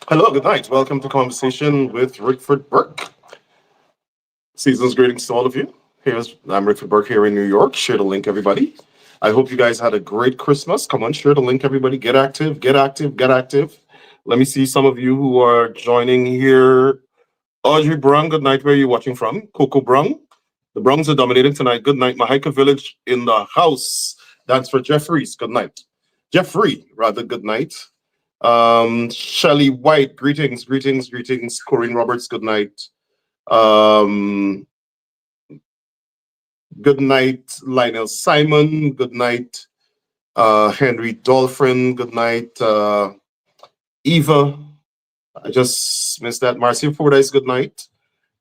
Hello, good night. Welcome to Conversation with Rickford Burke. Season's greetings to all of you. I'm Rickford Burke here in New York. Share the link, everybody. I hope you guys had a great Christmas. Come on, share the link, everybody. Get active, get active, get active. Let me see some of you who are joining here. Audrey Brung, good night. Where are you watching from? Coco Brung. The Brungs are dominating tonight. Good night. Mahika Village in the house. That's for Jeffries. Good night. Jeffrey, rather, good night. Shelly White, greetings, greetings, greetings. Corinne Roberts, good night. Um, good night, Lionel Simon, good night. Henry Dolphin, good night. Eva, I just missed that. Marcia Fordyce, good night.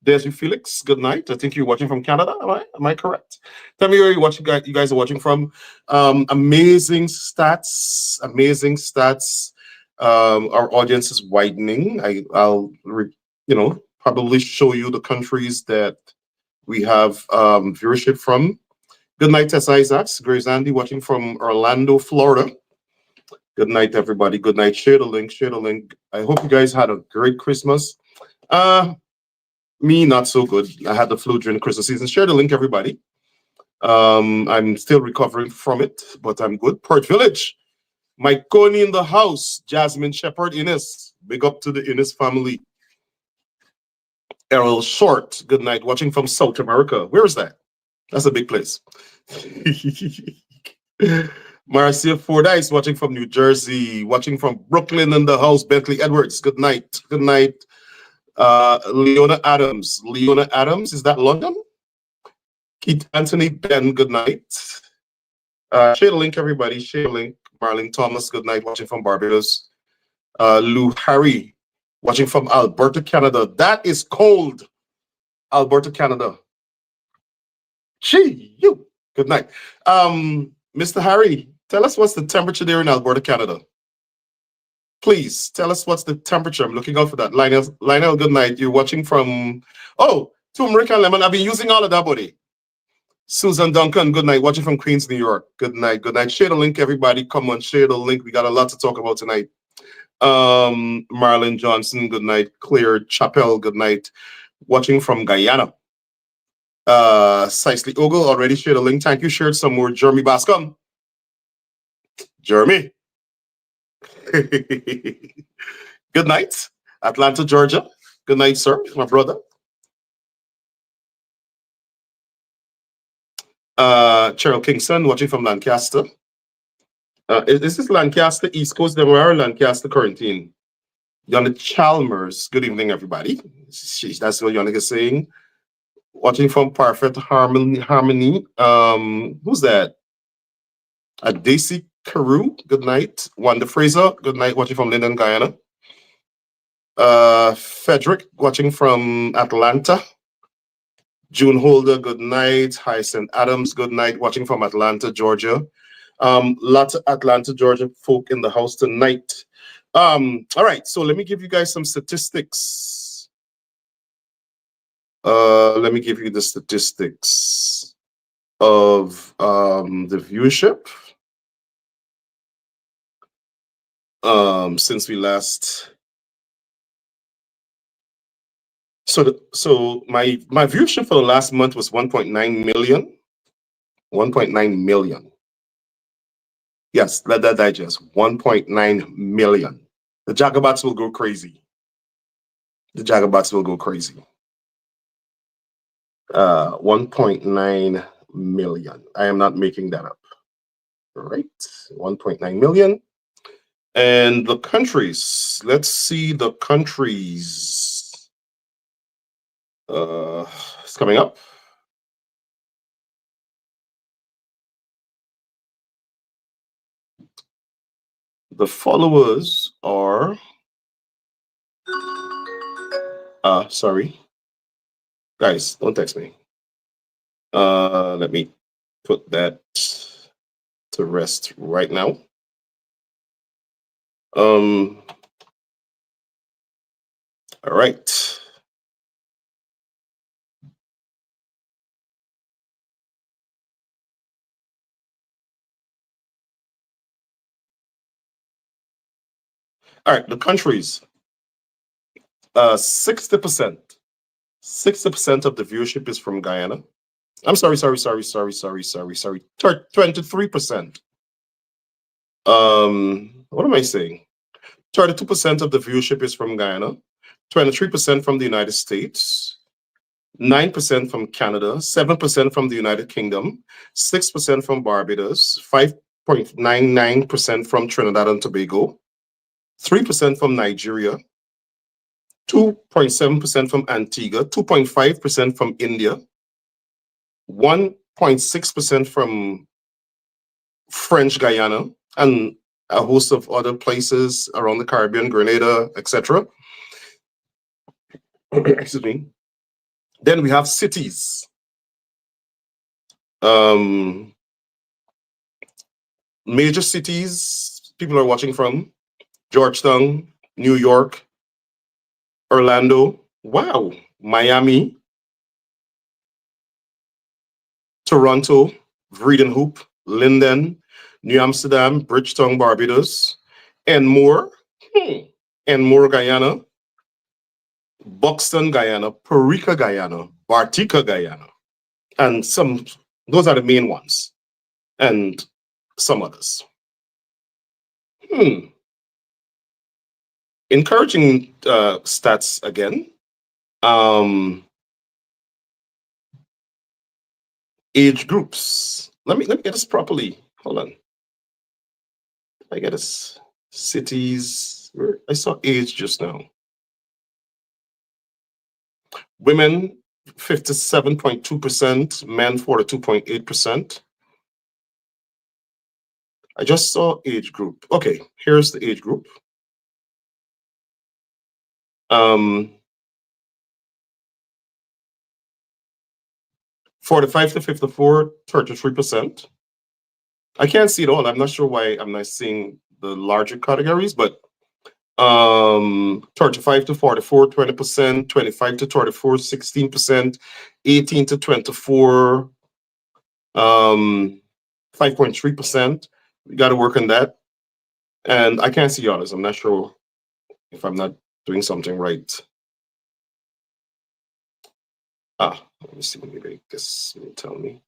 Desi Felix, good night. I think you're watching from Canada. Am I correct? Tell me where you guys are watching from. Amazing stats. Amazing stats. Our audience is widening. I'll probably show you the countries that we have viewership from. Good night, Tess Isaacs. Grace Andy watching from Orlando, Florida. Good night, everybody. Good night. Share the link. Share the link. I hope you guys had a great Christmas. Uh, Me, not so good. I had the flu during the Christmas season. Share the link, everybody. I'm still recovering from it, but I'm good. Port Village, Mike Coney in the house. Jasmine Shepherd Innes. Big up to the Innes family. Errol Short, good night. Watching from South America. Where is that? That's a big place. Marcia Fordyce watching from New Jersey. Watching from Brooklyn in the house. Bentley Edwards, good night. Good night. Leona Adams. Leona Adams, is that London? Keith Anthony Ben, good night. Share the link, everybody. Share the link. Marlene Thomas, good night. Watching from Barbados. Lou Harry, watching from Alberta, Canada. That is cold. Alberta, Canada. Gee, you. Good night. Mr. Harry, tell us what's the temperature there in Alberta, Canada. Please tell us what's the temperature. I'm looking out for that. Lionel, good night. You're watching from, oh, turmeric and lemon. I've been using all of that, buddy. Susan Duncan, good night. Watching from Queens, New York. Good night. Good night. Share the link, everybody. Come on, share the link. We got a lot to talk about tonight. Marlon Johnson, good night. Claire Chappell, good night. Watching from Guyana. Sicely Ogle already shared a link. Thank you. Shared some more. Jeremy Bascom. Jeremy. Good night. Atlanta, Georgia. Good night, sir. My brother. Cheryl Kingston, watching from Lancaster. Is this Lancaster, East Coast, Delaware, Lancaster, Quarantine? Yana Chalmers, good evening, everybody. That's what Yana is saying. Watching from Perfect Harmony. Who's that? Daisy Carew, good night. Wanda Fraser, good night. Watching from Linden, Guyana. Frederick, watching from Atlanta. June Holder, good night. Hyacinth Adams, good night. Watching from Atlanta, Georgia. Lots of Atlanta, Georgia folk in the house tonight. All right, so let me give you guys some statistics. Let me give you the statistics of the viewership since we last. So my viewership for the last month was 1.9 million. 1.9 million. Yes, let that digest. 1.9 million. The Jagabots will go crazy. The Jagabots will go crazy. 1.9 million. I am not making that up. All right, 1.9 million. And the countries. Let's see the countries. It's coming up. The followers are. Sorry. Guys, don't text me. Let me put that to rest right now. All right. All right, the countries. 60%. 60% of the viewership is from Guyana. I'm sorry. 23%. What am I saying? 32% of the viewership is from Guyana, 23% from the United States, 9% from Canada, 7% from the United Kingdom, 6% from Barbados, 5.99% from Trinidad and Tobago, 3% from Nigeria, 2.7% from Antigua, 2.5% from India, 1.6% from French Guyana, and a host of other places around the Caribbean, Grenada, etc. Excuse me. Then we have cities. Major cities people are watching from: Georgetown, New York, Orlando, wow, Miami, Toronto, Vredenhoop, Linden, New Amsterdam, Bridgetown, Barbados, and more. And more, Guyana, Buxton, Guyana, Perica, Guyana, Bartica, Guyana, and some. Those are the main ones, and some others. Encouraging stats again. Age groups. Let me get this properly. Hold on. I get this. Cities. I saw age just now. Women 57.2%, men 42.8%. I just saw age group. Okay, here's the age group. 45 to 54, 33%. I can't see it all. I'm not sure why I'm not seeing the larger categories, but 35 to 44, 20%, 25 to 34, 16%, 18 to 24, 5.3%. We got to work on that. And I can't see others. I'm not sure if I'm not doing something right. Let me see. Maybe this will tell me.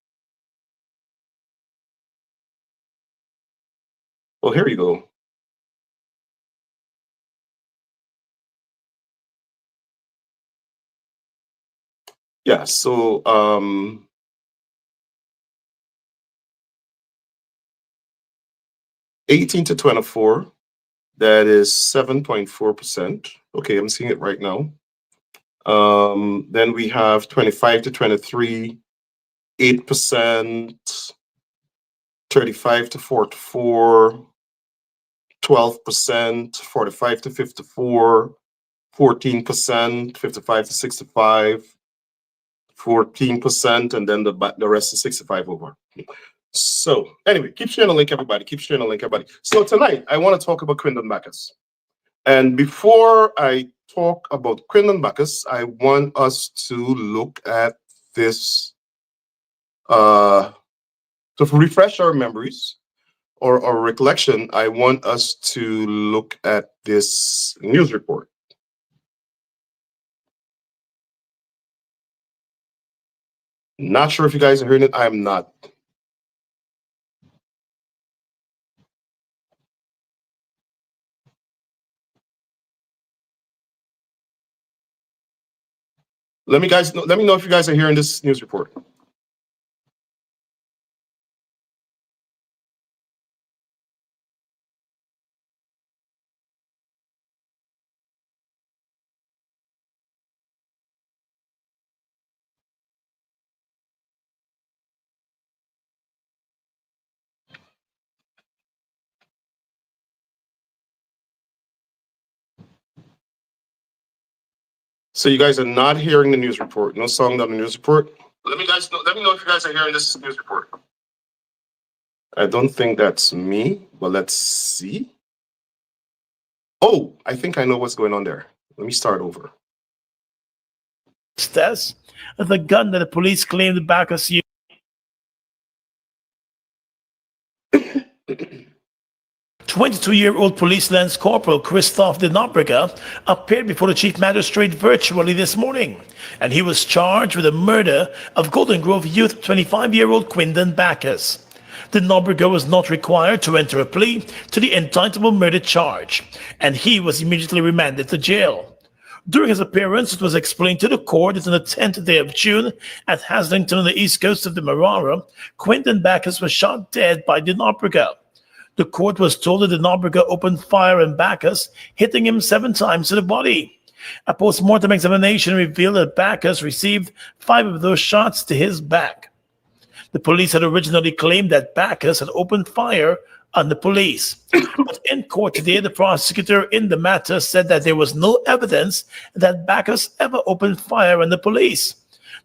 Well, here you go. Yeah, so 18 to 24, that is 7.4%. Okay, I'm seeing it right now. Then we have 25 to 23, 8%, 35 to 44, 12%, 45 to 54, 14%, 55 to 65, 14%, and then the rest is 65 over. So anyway, keep sharing the link, everybody. Keep sharing the link, everybody. So tonight, I want to talk about Quindon Bacchuss. And before I talk about Quindon Bacchuss, I want us to look at this, to refresh our memories or our recollection. I want us to look at this news report. Not sure if you guys are hearing it. I'm not. Let me know if you guys are hearing this news report. So you guys are not hearing the news report. No song on the news report. Let me know if you guys are hearing this news report. I don't think that's me, but let's see. Oh, I think I know what's going on there. Let me start over. Test the gun that the police claimed Bacchuss used. 22-year-old police Lance Corporal Christophe de Nobrega appeared before the Chief Magistrate virtually this morning, and he was charged with the murder of Golden Grove youth 25-year-old Quindon Bacchuss. De Nobrega was not required to enter a plea to the indictable murder charge, and he was immediately remanded to jail. During his appearance, it was explained to the court that on the 10th day of June at Haslington on the east coast of the Marara, Quindon Bacchuss was shot dead by de Nobrega. The court was told that de Nobrega opened fire on Bacchuss, hitting him 7 times to the body. A post-mortem examination revealed that Bacchuss received 5 of those shots to his back. The police had originally claimed that Bacchuss had opened fire on the police. But in court today, the prosecutor in the matter said that there was no evidence that Bacchuss ever opened fire on the police.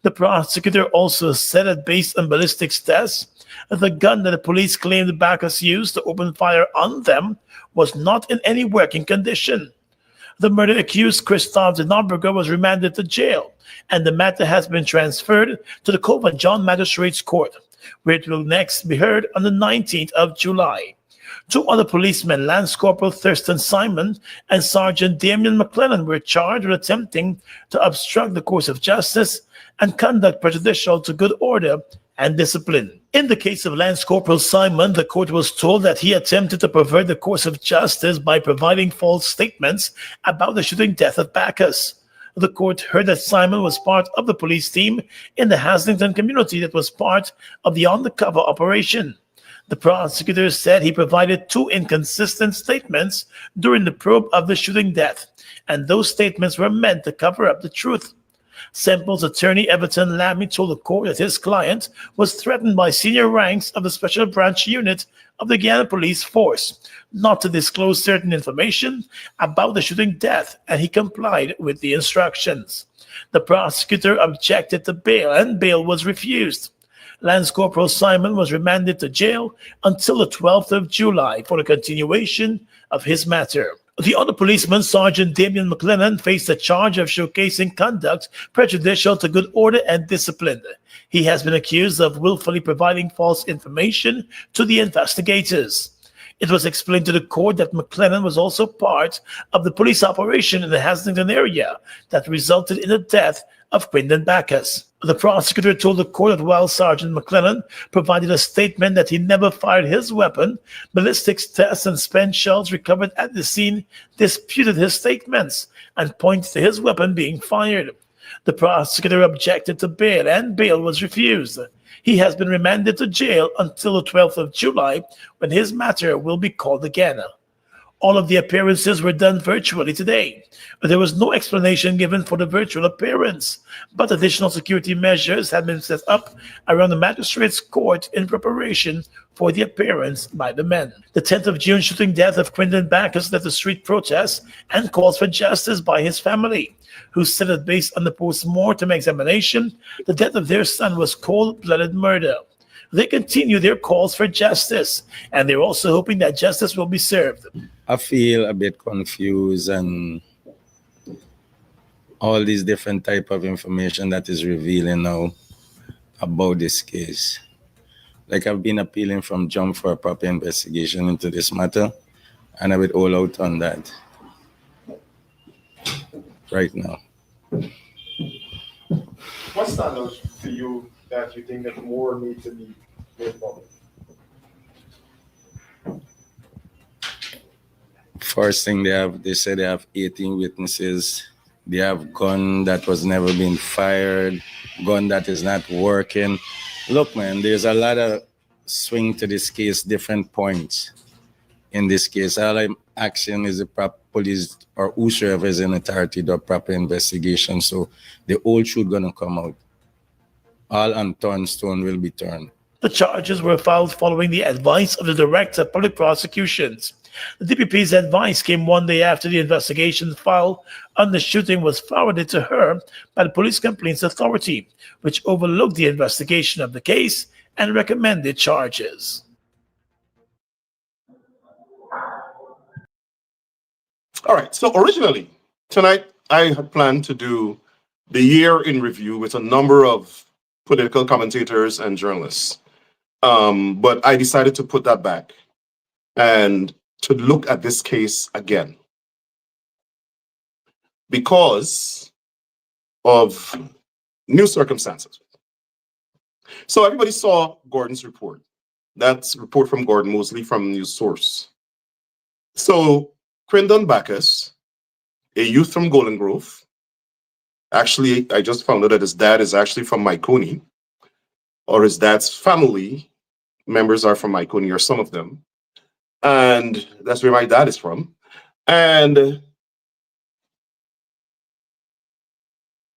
The prosecutor also said that based on ballistics tests, the gun that the police claimed Bacchuss used to open fire on them was not in any working condition. The murder accused Christophe de Nobrega was remanded to jail, and the matter has been transferred to the Cove and John Magistrates Court, where it will next be heard on the 19th of July. 2 other policemen, Lance Corporal Thurston Simon and Sergeant Damian McLennan, were charged with attempting to obstruct the course of justice and conduct prejudicial to good order and discipline. In the case of Lance Corporal Simon, the court was told that he attempted to pervert the course of justice by providing false statements about the shooting death of Bacchuss. The court heard that Simon was part of the police team in the Haslington community that was part of the undercover operation. The prosecutor said he provided 2 inconsistent statements during the probe of the shooting death, and those statements were meant to cover up the truth. Semple's attorney Everton Lammy told the court that his client was threatened by senior ranks of the Special Branch Unit of the Guyana Police Force not to disclose certain information about the shooting death, and he complied with the instructions. The prosecutor objected to bail, and bail was refused. Lance Corporal Simon was remanded to jail until the 12th of July for the continuation of his matter. The other policeman, Sergeant Damian McLennan, faced a charge of showcasing conduct prejudicial to good order and discipline. He has been accused of willfully providing false information to the investigators. It was explained to the court that McLennan was also part of the police operation in the Haslington area that resulted in the death of Quindon Bacchuss. The prosecutor told the court that while Sergeant McLennan provided a statement that he never fired his weapon, ballistics tests and spent shells recovered at the scene disputed his statements and pointed to his weapon being fired. The prosecutor objected to bail, and bail was refused. He has been remanded to jail until the 12th of July, when his matter will be called again. All of the appearances were done virtually today. There was no explanation given for the virtual appearance, but additional security measures had been set up around the magistrate's court in preparation for the appearance by the men. The 10th of June shooting death of Quindon Bacchuss led to street protests and calls for justice by his family, who said that based on the post-mortem examination, the death of their son was cold-blooded murder. They continue their calls for justice, and they're also hoping that justice will be served. I feel a bit confused, and all these different type of information that is revealing now about this case. Like, I've been appealing from jump for a proper investigation into this matter, and I will all out on that right now. What stand out to you that you think that more needs to be made public? First thing they said they have 18 witnesses. They have gun that was never been fired, gun that is not working. Look, man, there's a lot of swing to this case, different points in this case. All I'm asking is the proper police or whosoever is in authority do a proper investigation, so the whole truth gonna come out. All unturned stone will be turned. The charges were filed following the advice of the Director of Public Prosecutions. The DPP's advice came one day after the investigation file on the shooting was forwarded to her by the Police Complaints Authority, which overlooked the investigation of the case and recommended charges. All right. So originally, tonight, I had planned to do the year in review with a number of political commentators and journalists. But I decided to put that back. And to look at this case again because of new circumstances. So everybody saw Gordon's report. That's a report from Gordon, mostly from News Source. So Quindon Bacchuss, a youth from Golden Grove, actually, I just found out that his dad is actually from Myconi, or his dad's family members are from Myconi, or some of them. And that's where my dad is from. And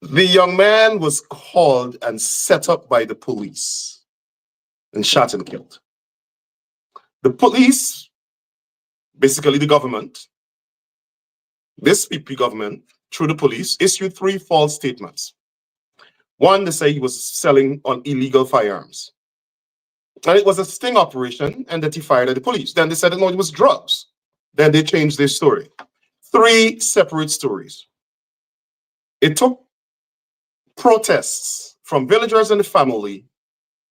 the young man was called and set up by the police and shot and killed. The police, basically the government, this PP government, through the police, issued 3 false statements. One, they say he was selling on illegal firearms. And it was a sting operation and that he fired at the police. Then they said, no, it was drugs. Then they changed their story. 3 separate stories. It took protests from villagers and the family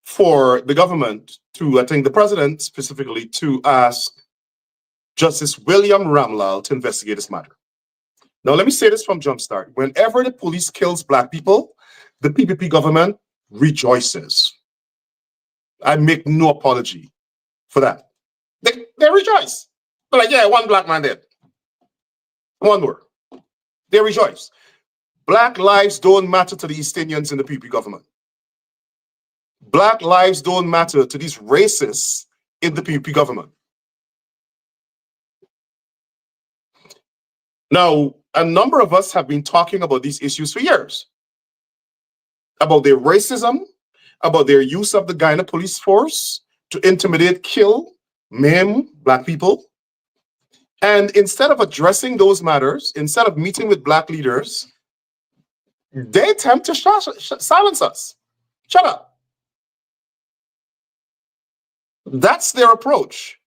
for the government to, I think the president specifically, to ask Justice William Ramlal to investigate this matter. Now, let me say this from Jumpstart. Whenever the police kills Black people, the PPP government rejoices. I make no apology for that. They rejoice. They're like, yeah, 1 Black man dead. 1 more. They rejoice. Black lives don't matter to the East Indians in the PP government. Black lives don't matter to these racists in the PP government. Now, a number of us have been talking about these issues for years. About their racism, about their use of the Guyana police force to intimidate, kill, maim Black people. And instead of addressing those matters, instead of meeting with Black leaders, they attempt to silence us. Shut up. That's their approach.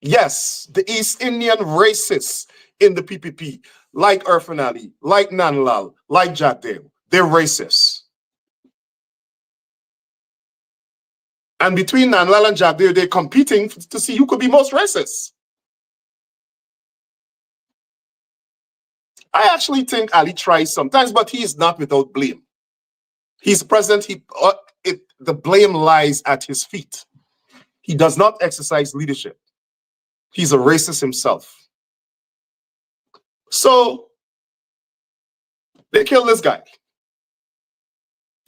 Yes, the East Indian racists in the PPP, like Irfan Ali, like Nanlal, like Jack Dale, they're racists. And between Nanlal and Jack Dale, they're competing to see who could be most racist. I actually think Ali tries sometimes, but he is not without blame. He's president. The blame lies at his feet. He does not exercise leadership. He's a racist himself. So they killed this guy.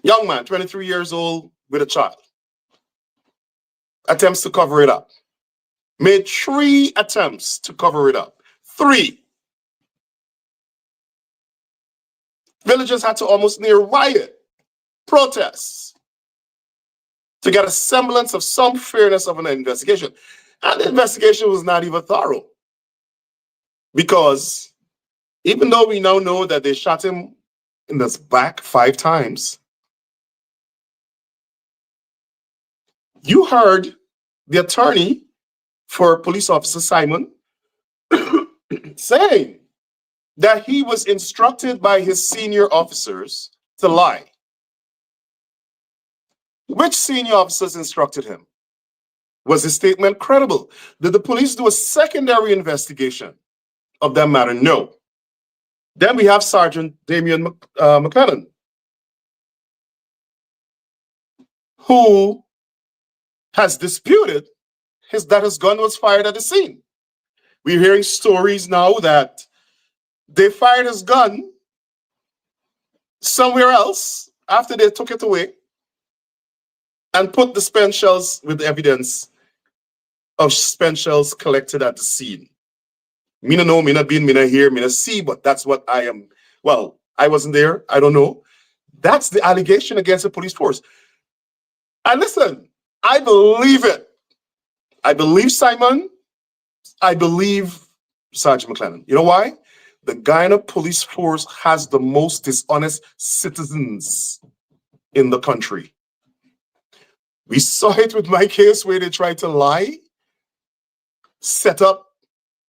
Young man, 23 years old, with a child. Attempts to cover it up. Made 3 attempts to cover it up. 3. Villagers had to almost near riot, protests, to get a semblance of some fairness of an investigation. And the investigation was not even thorough. Because even though we now know that they shot him in the back 5 times, you heard the attorney for police officer Simon saying that he was instructed by his senior officers to lie. Which senior officers instructed him? Was his statement credible? Did the police do a secondary investigation of that matter? No. Then we have Sergeant Damian McClellan, who has disputed that his gun was fired at the scene. We're hearing stories now that they fired his gun somewhere else after they took it away and put the spent shells with evidence of spent shells collected at the scene. Me no know, me not been, me not hear, me not see, but that's what I am. Well, I wasn't there. I don't know. That's the allegation against the police force. And listen, I believe it. I believe Simon. I believe Sergeant McClellan. You know why? The Guyana police force has the most dishonest citizens in the country. We saw it with my case where they tried to lie, set up,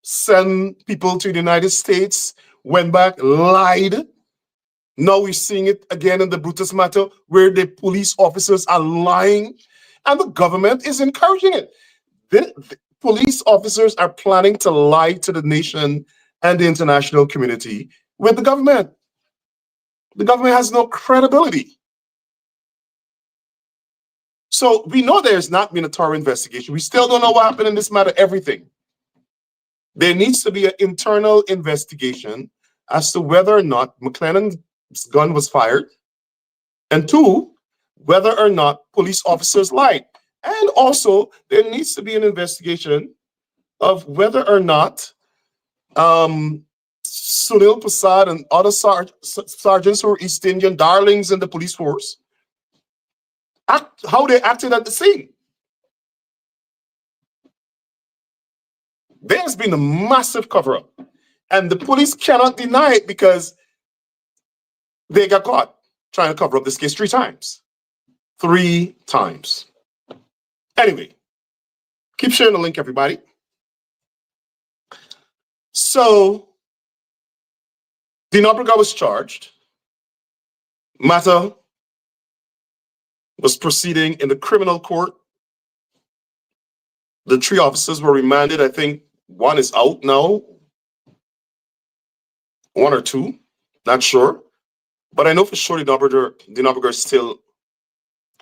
send people to the United States, went back, lied. Now we're seeing it again in the Brutus matter where the police officers are lying and the government is encouraging it. police officers are planning to lie to the nation and the international community with the government. The government has no credibility. So we know there's not been a thorough investigation. We still don't know what happened in this matter, everything. There needs to be an internal investigation as to whether or not McLennan's gun was fired, and two, whether or not police officers lied. And also, there needs to be an investigation of whether or not Sunil Prasad and other sergeants who were East Indian darlings in the police force, how they acted at the scene. There's been a massive cover-up, and the police cannot deny it because they got caught trying to cover up this case 3 times. 3 times. Anyway, keep sharing the link, everybody. So, Dinobrega was charged. Matter was proceeding in the criminal court. The 3 officers were remanded. I think 1 is out now. 1 or 2, not sure. But I know for sure Dinobrega still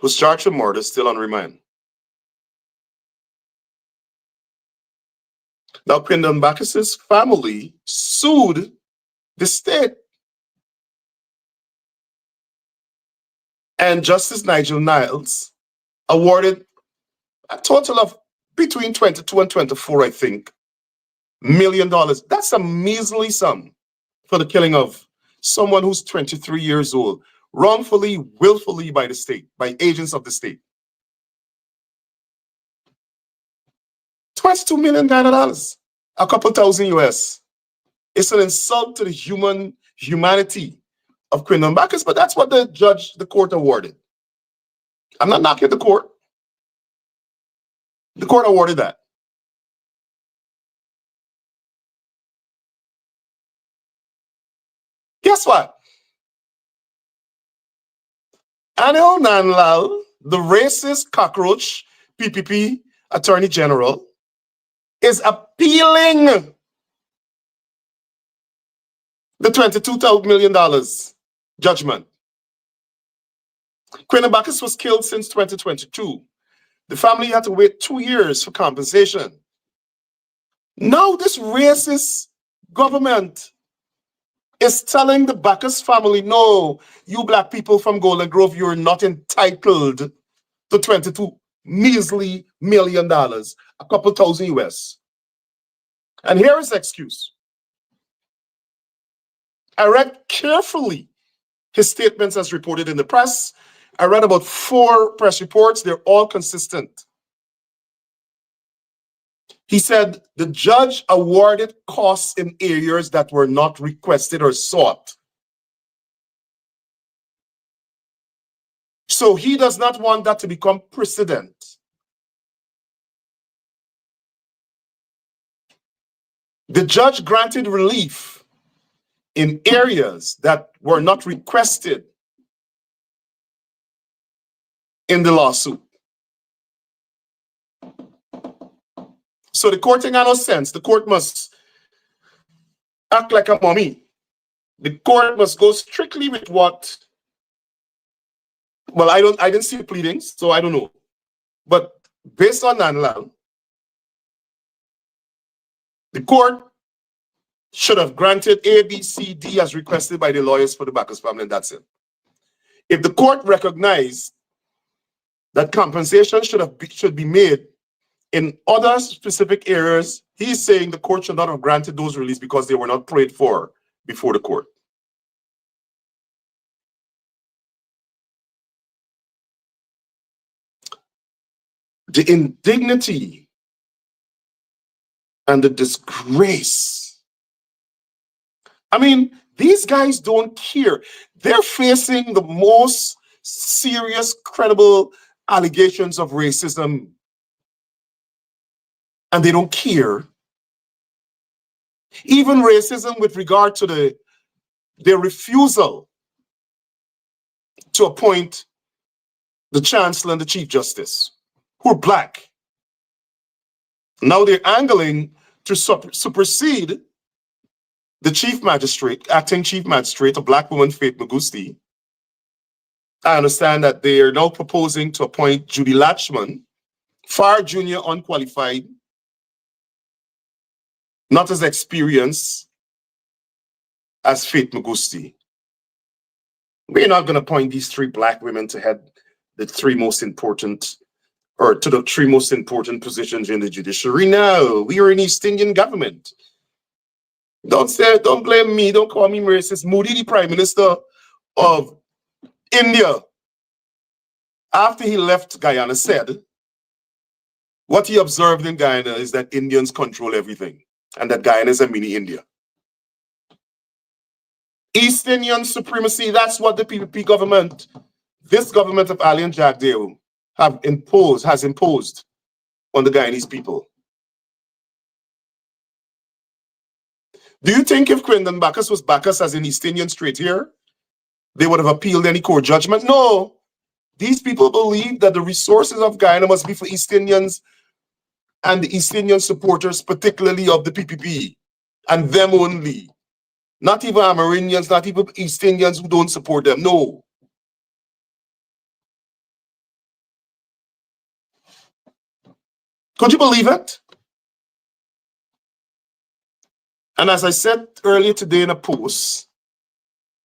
was charged with murder, still on remand. Now, Quindon Bacchuss' family sued the state. And Justice Nigel Niles awarded a total of between 22 and 24, I think, $1 million. That's a measly sum for the killing of someone who's 23 years old, wrongfully, willfully by the state, by agents of the state. $22 million, a couple thousand US. It's an insult to the humanity of Quindon Bacchuss, but that's what the court awarded. I'm not knocking the court. The court awarded that. Guess what? Anil Nanlal, the racist cockroach PPP Attorney General, is appealing the $22 million judgment. Quindon Bacchuss was killed since 2022. The family had to wait 2 years for compensation. Now this racist government is telling the Bacchuss family, no, you black people from Golden Grove, you're not entitled to $22 measly million, a couple thousand US. And here is the excuse. I read carefully his statements as reported in the press. I read about 4 press reports. They're all consistent. He said the judge awarded costs in areas that were not requested or sought. So he does not want that to become precedent. The judge granted relief in areas that were not requested in the lawsuit. So the court ain't got no sense. The court must act like a mommy. The court must go strictly with what. Well, I didn't see the pleadings, so I don't know. But based on Nanlal, the court should have granted A, B, C, D as requested by the lawyers for the Bacchuss family, and that's it. If the court recognized that compensation should be made in other specific areas, he's saying the court should not have granted those release because they were not prayed for before the court. The indignity and the disgrace. I mean, these guys don't care. They're facing the most serious, credible allegations of racism, and they don't care. Even racism with regard to their refusal to appoint the chancellor and the chief justice, who are black. Now they're angling to supersede the chief magistrate, acting chief magistrate, a black woman, Faith Magusti. I understand that they are now proposing to appoint Judy Latchman, far junior, unqualified, not as experienced as Faith Magusti. We're not going to appoint these three black women to head the three most important, or to the three most important positions in the judiciary. No, we are an East Indian government. Don't blame me, don't call me racist. Modi, the Prime Minister of India, after he left Guyana, said what he observed in Guyana is that Indians control everything and that Guyana is a mini India. East Indian supremacy, that's what the PPP government, this government of Ali and Jagdeo has imposed on the Guyanese people. Do you think if Quindon Bacchuss was Bacchuss as an East Indian straight here, they would have appealed any court judgment? No. These people believe that the resources of Guyana must be for East Indians and the East Indian supporters, particularly of the PPP, and them only. Not even Amerindians, not even East Indians who don't support them. No. Could you believe it? And as I said earlier today in a post,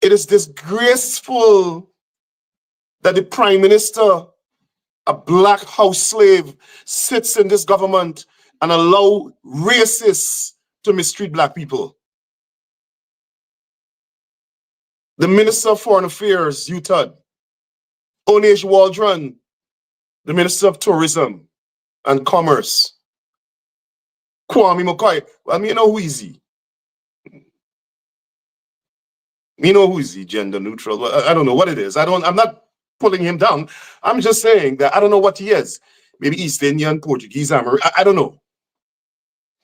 it is disgraceful that the Prime Minister, a black house slave, sits in this government and allow racists to mistreat black people. The Minister of Foreign Affairs, UTAD, Onej Waldron, the Minister of Tourism and Commerce, Kwame McCoy. Well, me know who is he. Me know who is he, gender neutral. Well, I don't know what it is. I'm not pulling him down. I'm just saying that I don't know what he is. Maybe East Indian, Portuguese, I don't know.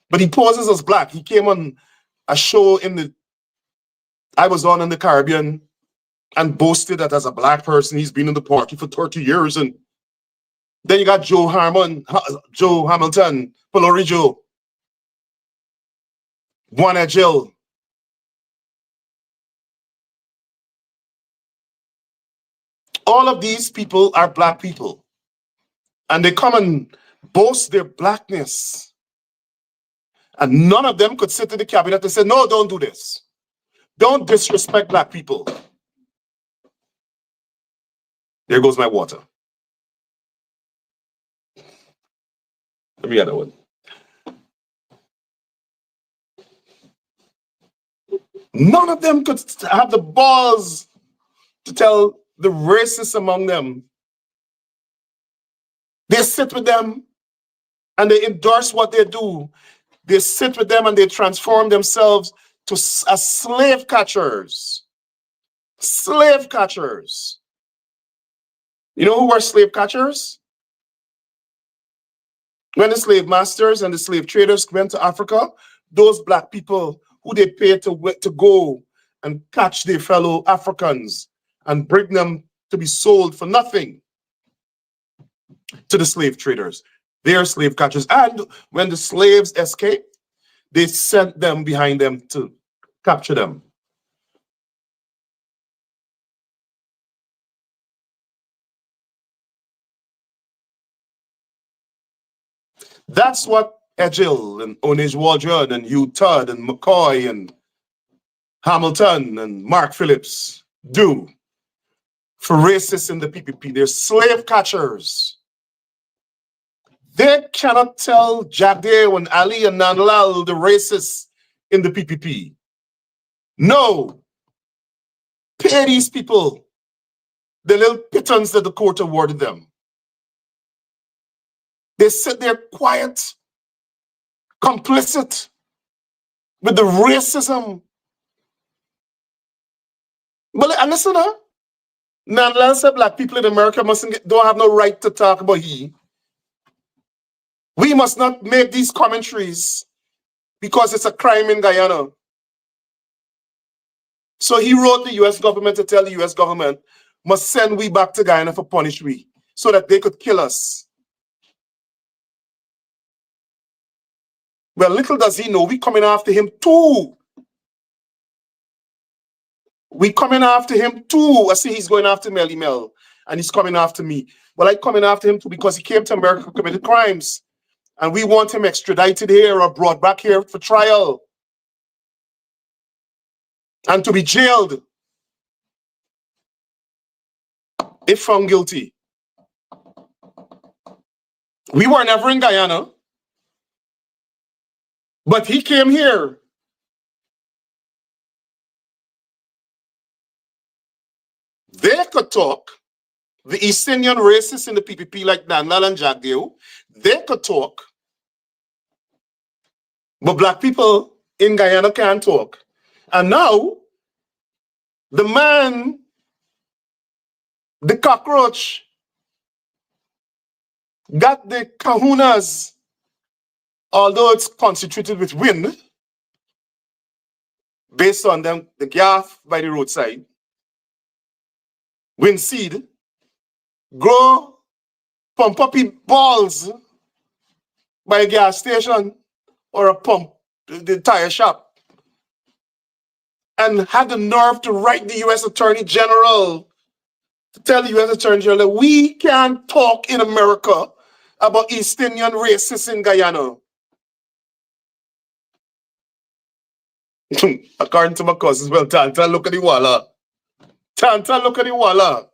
But he poses as black. He came on a show I was on in the Caribbean and boasted that as a black person, he's been in the party for 30 years. And then you got Joe Hamilton, Polori Joe, Juana Jill. All of these people are black people. And they come and boast their blackness. And none of them could sit in the cabinet and say, no, don't do this. Don't disrespect black people. There goes my water. Let me get that one. None of them could have the balls to tell the racists among them. They sit with them and they endorse what they do. They sit with them and they transform themselves as slave catchers. Slave catchers. You know who were slave catchers? When the slave masters and the slave traders went to Africa, those black people who they paid to go and catch their fellow Africans and bring them to be sold for nothing to the slave traders. They are slave catchers. And when the slaves escaped, they sent them behind them to capture them. That's what Edgell and Onej Waldron and Hugh Todd and McCoy and Hamilton and Mark Phillips do for racists in the PPP. They're slave catchers. They cannot tell Jagdeo and Ali and Nanlal, the racists in the PPP. No. Pay these people the little pittance that the court awarded them. They sit there quiet, complicit with the racism. But listen, Nanlal said black people in America don't have no right to talk about he. We must not make these commentaries because it's a crime in Guyana. So he wrote the US government to tell the US government must send we back to Guyana for punish we so that they could kill us. Well, little does he know, we coming after him too. We coming after him too. I see he's going after Melly Mel, and he's coming after me. Well, I coming after him too because he came to America, committed crimes, and we want him extradited here or brought back here for trial and to be jailed if found guilty. We were never in Guyana, but he came here. They could talk. The East Indian racists in the PPP like Nanal and Jagdeo, they could talk. But black people in Guyana can't talk. And now, the man, the cockroach, got the kahunas, although it's concentrated with wind, based on them, the gaff by the roadside, wind seed, grow pump up balls by a gas station or a pump, the tire shop, and had the nerve to write the U.S. Attorney General to tell the U.S. Attorney General that we can't talk in America about East Indian racists in Guyana. According to my cousins, well, Tanta, look at the walla. Tanta, look at the walla.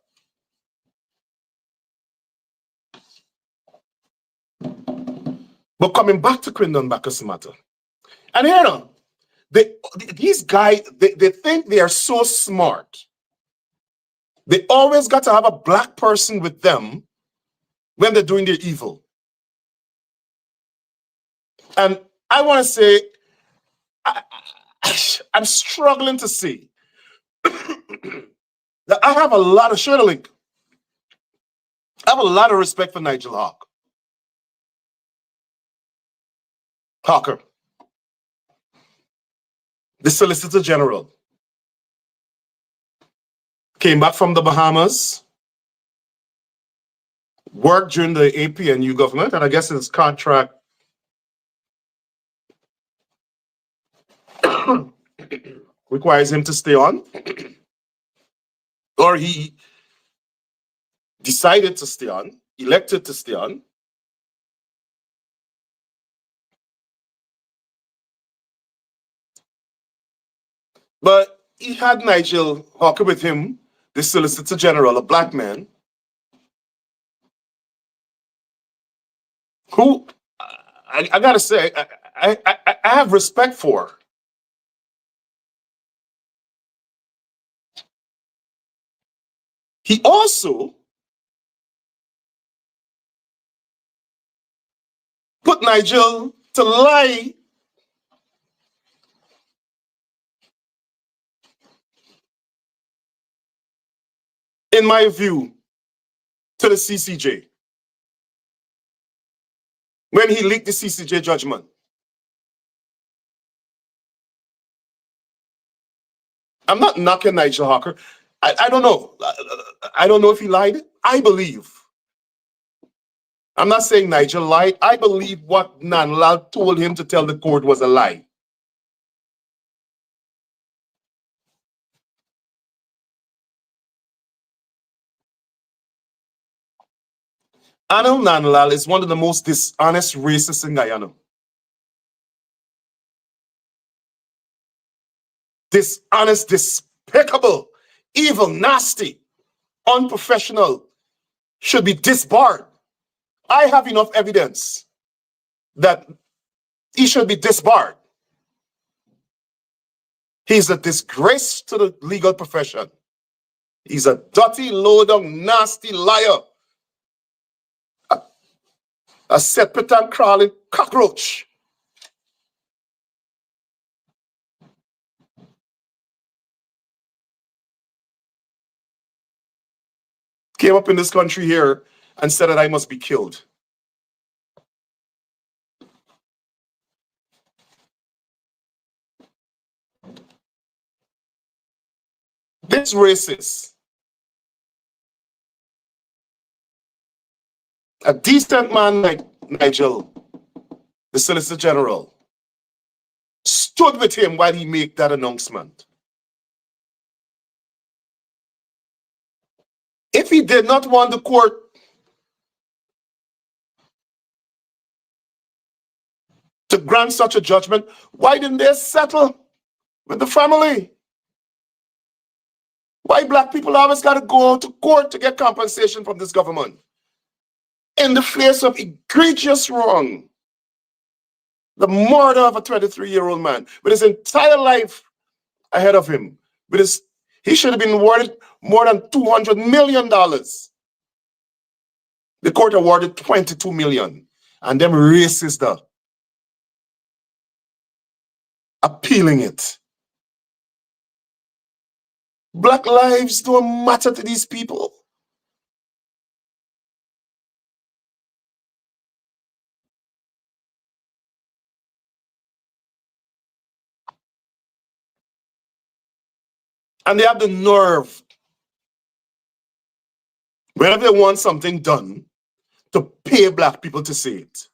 But coming back to Quindon Bacchuss matter, and here now, these guys, they think they are so smart. They always got to have a black person with them when they're doing their evil. And I want to say, I'm struggling to see that I have a lot of, share the link. I have a lot of respect for Nigel Hawker, the Solicitor General. Came back from the Bahamas, worked during the APNU government, and I guess his contract requires him to stay on, or he decided to stay on, elected to stay on. But he had Nigel Hawker with him, the Solicitor General, a black man, who I gotta say, I have respect for. He also put Nigel to lie in my view, to the CCJ when he leaked the CCJ judgment. I'm not knocking Nigel Hawker. I don't know. I don't know if he lied. I believe. I'm not saying Nigel lied. I believe what Nanlal told him to tell the court was a lie. Anil Nanlal is one of the most dishonest racists in Guyana. Dishonest, despicable, evil, nasty, unprofessional, should be disbarred. I have enough evidence that he should be disbarred. He's a disgrace to the legal profession. He's a dirty, low-down, nasty liar. A separate and crawling cockroach. Came up in this country here and said that I must be killed. This racist, a decent man like Nigel, the Solicitor General, stood with him while he made that announcement. If he did not want the court to grant such a judgment, why didn't they settle with the family? Why black people always got to go to court to get compensation from this government? In the face of egregious wrong, the murder of a 23-year-old man with his entire life ahead of him, he should have been awarded more than $200 million. The court awarded $22 million, and them racists are appealing it. Black lives don't matter to these people. And they have the nerve, whenever they want something done, to pay black people to say it.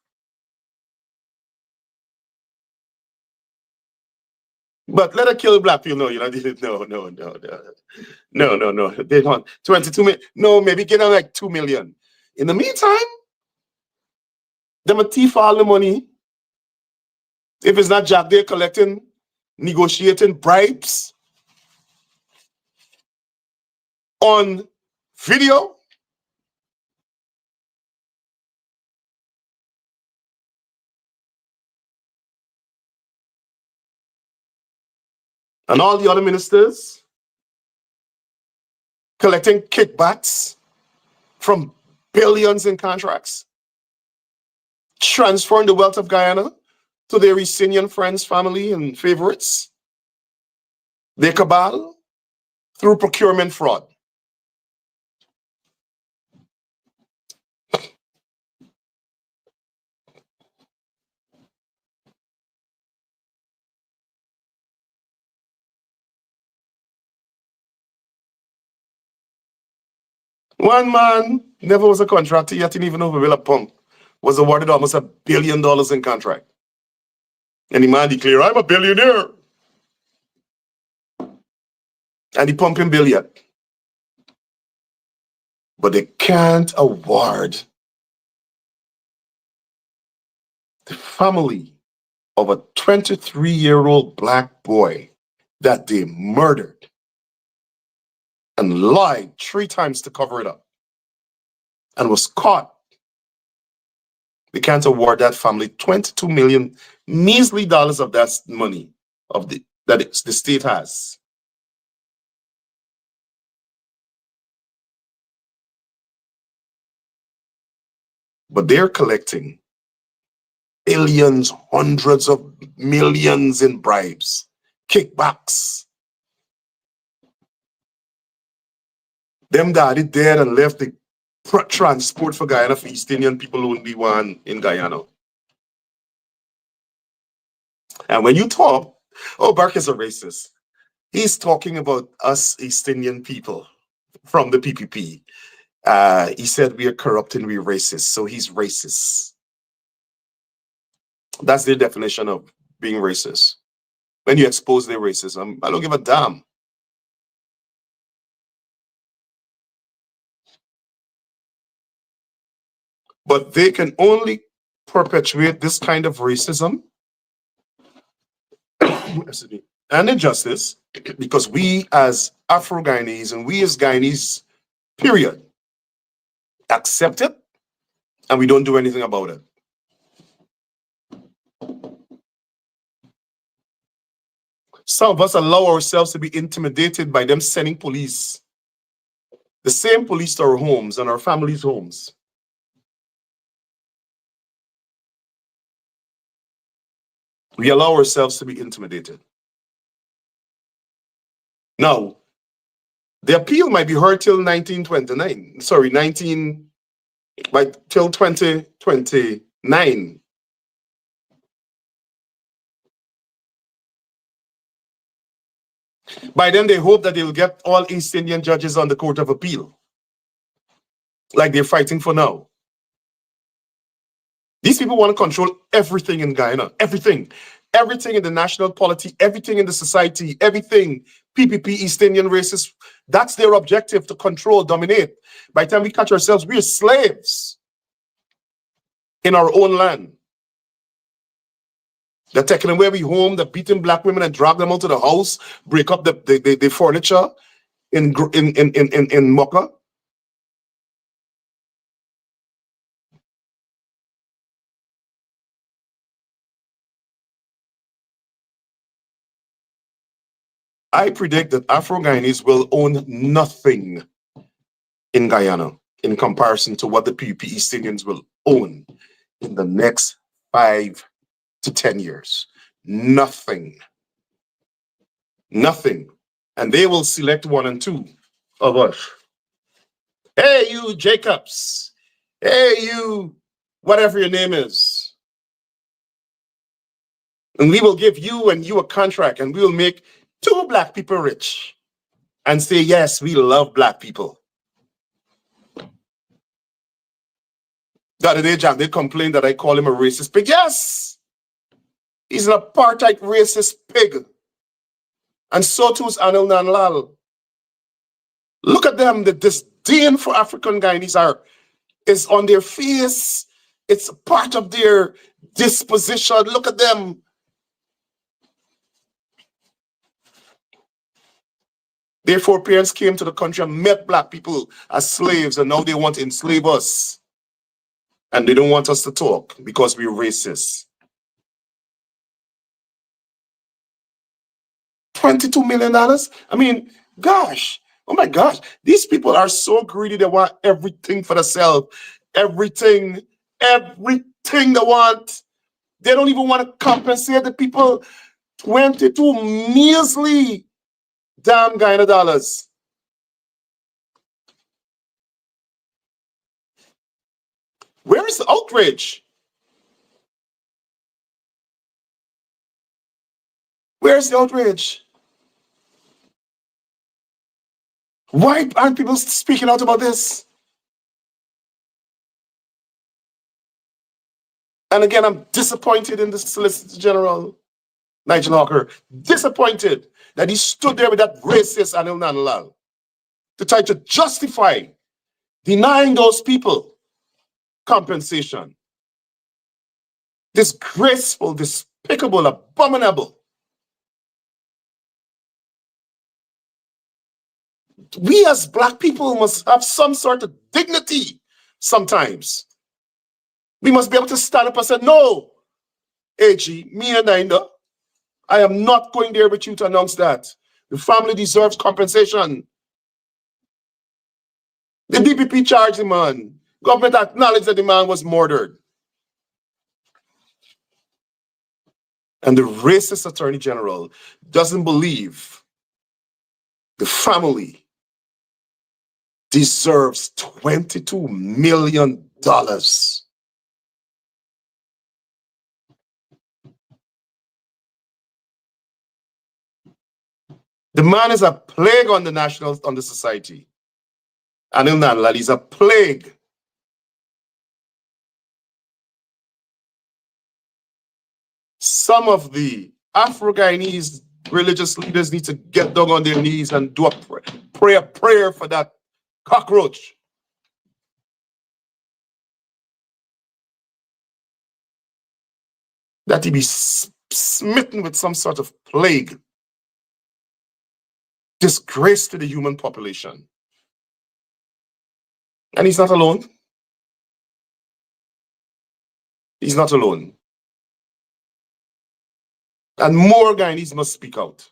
But let her kill black people. No, you know, no. They don't. 22 million. No, maybe get on like 2 million. In the meantime, them a thief all the money. If it's not Jack, they're collecting, negotiating bribes on video. And all the other ministers collecting kickbacks from billions in contracts, transferring the wealth of Guyana to their East Indian friends, family, and favorites. Their cabal through procurement fraud. One man never was a contractor, yet didn't even know where a pump was awarded almost $1 billion in contract. And the man declared, I'm a billionaire. And he pumping billion. But they can't award the family of a 23-year-old black boy that they murdered and lied 3 times to cover it up and was caught. They can't award that family 22 million measly dollars of that money that the state has. But they're collecting billions, hundreds of millions in bribes, kickbacks. Them daddy dead and left the transport for Guyana for East Indian people only one in Guyana. And when you talk, Burke is a racist. He's talking about us East Indian people from the PPP. He said we are corrupt and we're racist, so he's racist. That's the definition of being racist. When you expose their racism, I don't give a damn. But they can only perpetuate this kind of racism and injustice because we as Afro-Guyanese and we as Guyanese, period, accept it and we don't do anything about it. Some of us allow ourselves to be intimidated by them sending police, the same police to our homes and our families' homes. We allow ourselves to be intimidated. Now, the appeal might be heard till 1929. Sorry, till 2029. By then, they hope that they will get all East Indian judges on the Court of Appeal, like they're fighting for now. These people want to control everything in Guyana, everything. Everything in the national polity, everything in the society, everything, PPP, East Indian races, that's their objective, to control, dominate. By the time we catch ourselves, we're slaves in our own land. They're taking away we home, they're beating black women and drag them out of the house, break up the furniture in Mocha. I predict that Afro-Guyanese will own nothing in Guyana in comparison to what the PPP East Indians will own in the next 5 to 10 years. Nothing. Nothing. And they will select 1 and 2 of us. Hey, you Jacobs. Hey, you, whatever your name is. And we will give you and you a contract, and we will make 2 black people rich and say, yes, we love black people. The other day, Jack, they complained that I call him a racist pig. Yes, he's an apartheid racist pig. And so too is Anil Nanlal. Look at them. The disdain for African Guyanese is on their face. It's part of their disposition. Look at them. Their foreparents came to the country and met black people as slaves, and now they want to enslave us. And they don't want us to talk because we're racist. $22 million? I mean, gosh, oh my gosh. These people are so greedy. They want everything for themselves. Everything they want. They don't even want to compensate the people. 22 measly damn Guyana dollars. Where is the outrage? Where's the outrage? Why aren't people speaking out about this? And again, I'm disappointed in the Solicitor General, Nigel Hawker, disappointed that he stood there with that racist Anil Nanlal to try to justify denying those people compensation. Disgraceful, despicable, abominable. We as black people must have some sort of dignity sometimes. We must be able to stand up and say, no, AG, me and Nainda, I am not going there with you to announce that. The family deserves compensation. The DPP charged the man. Government acknowledged that the man was murdered. And the racist Attorney General doesn't believe the family deserves $22 million. The man is a plague on the society. Anil Nanlal is a plague. Some of the Afro-Guyanese religious leaders need to get down on their knees and do a prayer for that cockroach. That he be smitten with some sort of plague. Disgrace to the human population. And he's not alone. He's not alone. And more Guyanese must speak out.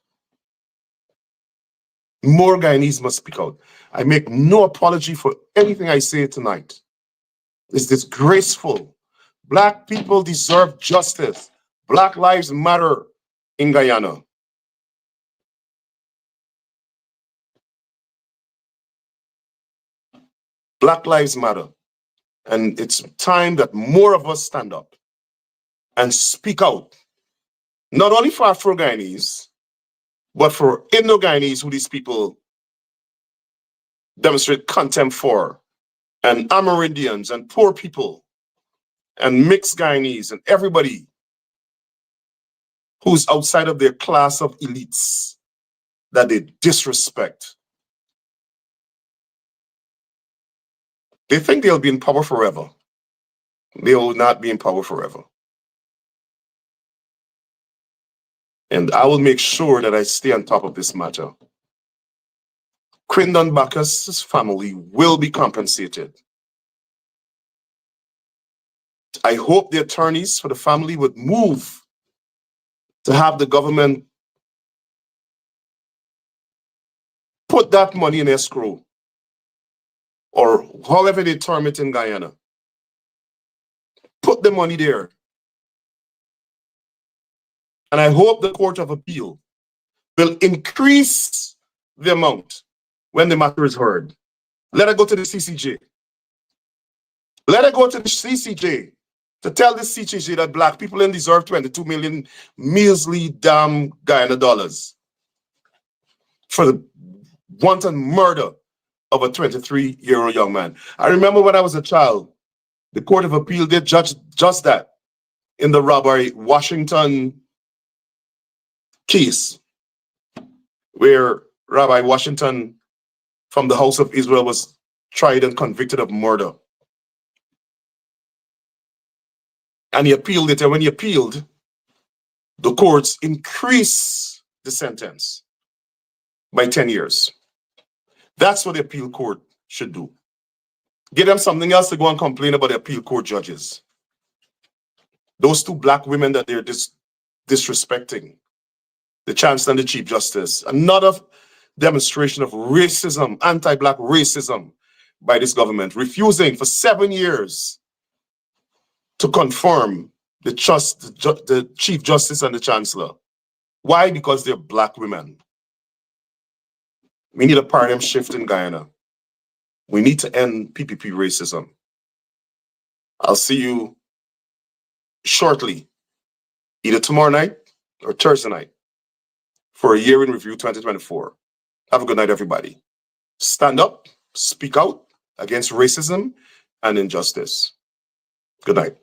More Guyanese must speak out. I make no apology for anything I say tonight. It's disgraceful. Black people deserve justice. Black lives matter in Guyana. Black lives matter. And it's time that more of us stand up and speak out. Not only for Afro-Guyanese, but for Indo-Guyanese, who these people demonstrate contempt for, and Amerindians and poor people, and mixed Guyanese and everybody. who's outside of their class of elites that they disrespect. They think they'll be in power forever. They will not be in power forever. And I will make sure that I stay on top of this matter. Quindon Bacchuss' family will be compensated. I hope the attorneys for the family would move to have the government put that money in escrow, or however they term it in Guyana. Put the money there. And I hope the Court of Appeal will increase the amount when the matter is heard. Let it go to the CCJ. Let it go to the CCJ to tell the CCJ that black people don't deserve 22 million measly damn Guyana dollars for the wanton murder of a 23-year-old young man. I remember when I was a child, the Court of Appeal did judge just that in the Rabbi Washington case, where Rabbi Washington from the House of Israel was tried and convicted of murder. And he appealed it, and when he appealed, the courts increased the sentence by 10 years. That's what the appeal court should do. Give them something else to go and complain about the appeal court judges. Those two black women that they're disrespecting, the Chancellor and the Chief Justice, another demonstration of racism, anti-black racism by this government, refusing for 7 years to confirm the Chief Justice and the Chancellor. Why? Because they're black women. We need a paradigm shift in Guyana. We need to end PPP racism. I'll see you shortly, either tomorrow night or Thursday night, for a year in review 2024. Have a good night, everybody. Stand up, speak out against racism and injustice. Good night.